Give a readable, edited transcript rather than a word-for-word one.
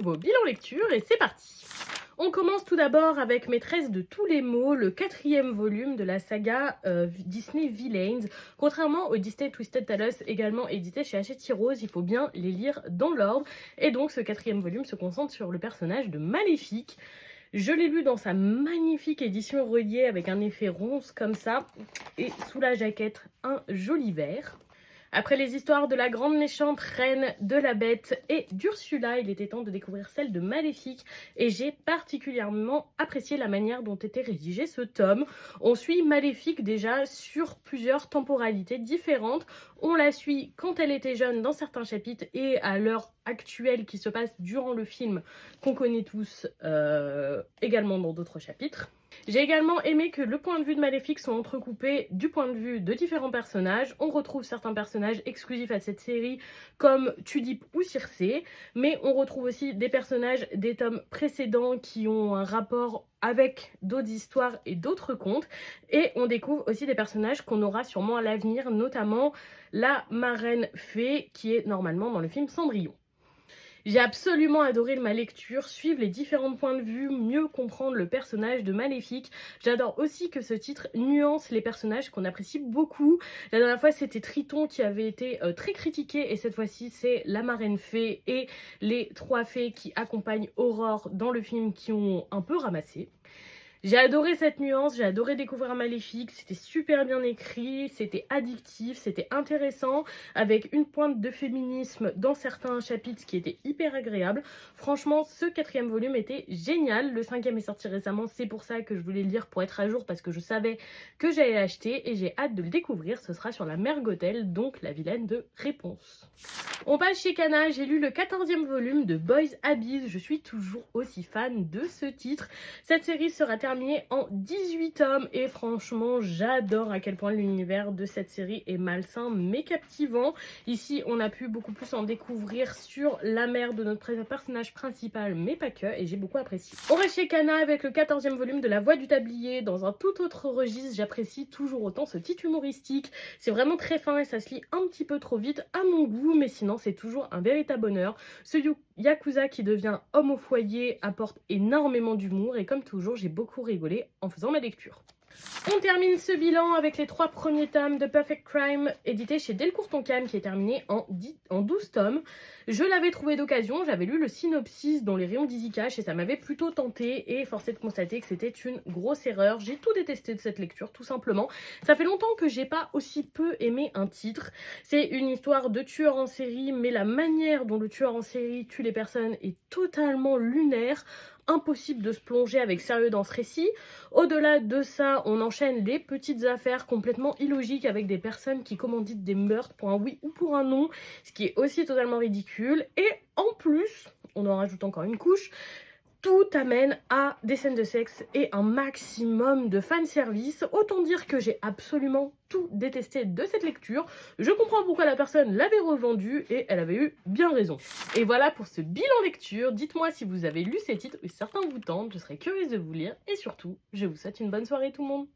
nouveau bilan lecture et c'est parti. On commence tout d'abord avec Maîtresse de tous les mots, le 4e volume de la saga Disney Villains. Contrairement au Disney Twisted Talos, également édité chez Hachette Heroes, il faut bien les lire dans l'ordre. Et donc ce 4e volume se concentre sur le personnage de Maléfique. Je l'ai lu dans sa magnifique édition reliée avec un effet ronce comme ça, et sous la jaquette un joli vert. Après les histoires de la grande méchante reine, de la bête et d'Ursula, il était temps de découvrir celle de Maléfique et j'ai particulièrement apprécié la manière dont était rédigé ce tome. On suit Maléfique déjà sur plusieurs temporalités différentes. On la suit quand elle était jeune dans certains chapitres et à l'heure actuelle qui se passe durant le film qu'on connaît tous également dans d'autres chapitres. J'ai également aimé que le point de vue de Maléfique soit entrecoupé du point de vue de différents personnages. On retrouve certains personnages exclusifs à cette série comme Tulipe ou Circé, mais on retrouve aussi des personnages des tomes précédents qui ont un rapport avec d'autres histoires et d'autres contes. Et on découvre aussi des personnages qu'on aura sûrement à l'avenir, notamment la marraine fée qui est normalement dans le film Cendrillon. J'ai absolument adoré ma lecture, suivre les différents points de vue, mieux comprendre le personnage de Maléfique. J'adore aussi que ce titre nuance les personnages qu'on apprécie beaucoup. La dernière fois c'était Triton qui avait été très critiqué et cette fois-ci c'est la marraine fée et les 3 fées qui accompagnent Aurore dans le film qui ont un peu ramassé. J'ai adoré cette nuance, j'ai adoré découvrir Maléfique, c'était super bien écrit, c'était addictif, c'était intéressant, avec une pointe de féminisme dans certains chapitres qui était hyper agréable. Franchement, ce 4e volume était génial, le 5e est sorti récemment, c'est pour ça que je voulais le lire pour être à jour, parce que je savais que j'allais l'acheter et j'ai hâte de le découvrir, ce sera sur la mère Gothel, donc la vilaine de Réponse. On passe chez Kana, j'ai lu le 14e volume de Boys Abyss, je suis toujours aussi fan de ce titre. Cette série sera terminée en 18 tomes et franchement j'adore à quel point l'univers de cette série est malsain mais captivant. Ici on a pu beaucoup plus en découvrir sur la mère de notre personnage principal mais pas que et j'ai beaucoup apprécié. On reste chez Kana avec le 14e volume de La Voix du Tablier dans un tout autre registre, j'apprécie toujours autant ce titre humoristique. C'est vraiment très fin et ça se lit un petit peu trop vite à mon goût mais sinon c'est toujours un véritable bonheur. Ce Yakuza qui devient homme au foyer apporte énormément d'humour et comme toujours j'ai beaucoup rigolé en faisant ma lecture. On termine ce bilan avec les 3 premiers tomes de Perfect Crime édité chez Delcourt Tonkam qui est terminé en 12 tomes. Je l'avais trouvé d'occasion, j'avais lu le synopsis dans les rayons d'Easy Cash et ça m'avait plutôt tenté et forcé de constater que c'était une grosse erreur. J'ai tout détesté de cette lecture tout simplement. Ça fait longtemps que j'ai pas aussi peu aimé un titre. C'est une histoire de tueur en série mais la manière dont le tueur en série tue les personnes est totalement lunaire. Impossible de se plonger avec sérieux dans ce récit. Au-delà de ça, on enchaîne les petites affaires complètement illogiques avec des personnes qui commanditent des meurtres pour un oui ou pour un non, ce qui est aussi totalement ridicule. Et en plus, on en rajoute encore une couche, tout amène à des scènes de sexe et un maximum de fanservice. Autant dire que j'ai absolument tout détesté de cette lecture. Je comprends pourquoi la personne l'avait revendue et elle avait eu bien raison. Et voilà pour ce bilan lecture. Dites-moi si vous avez lu ces titres ou si certains vous tentent. Je serais curieuse de vous lire et surtout, je vous souhaite une bonne soirée tout le monde.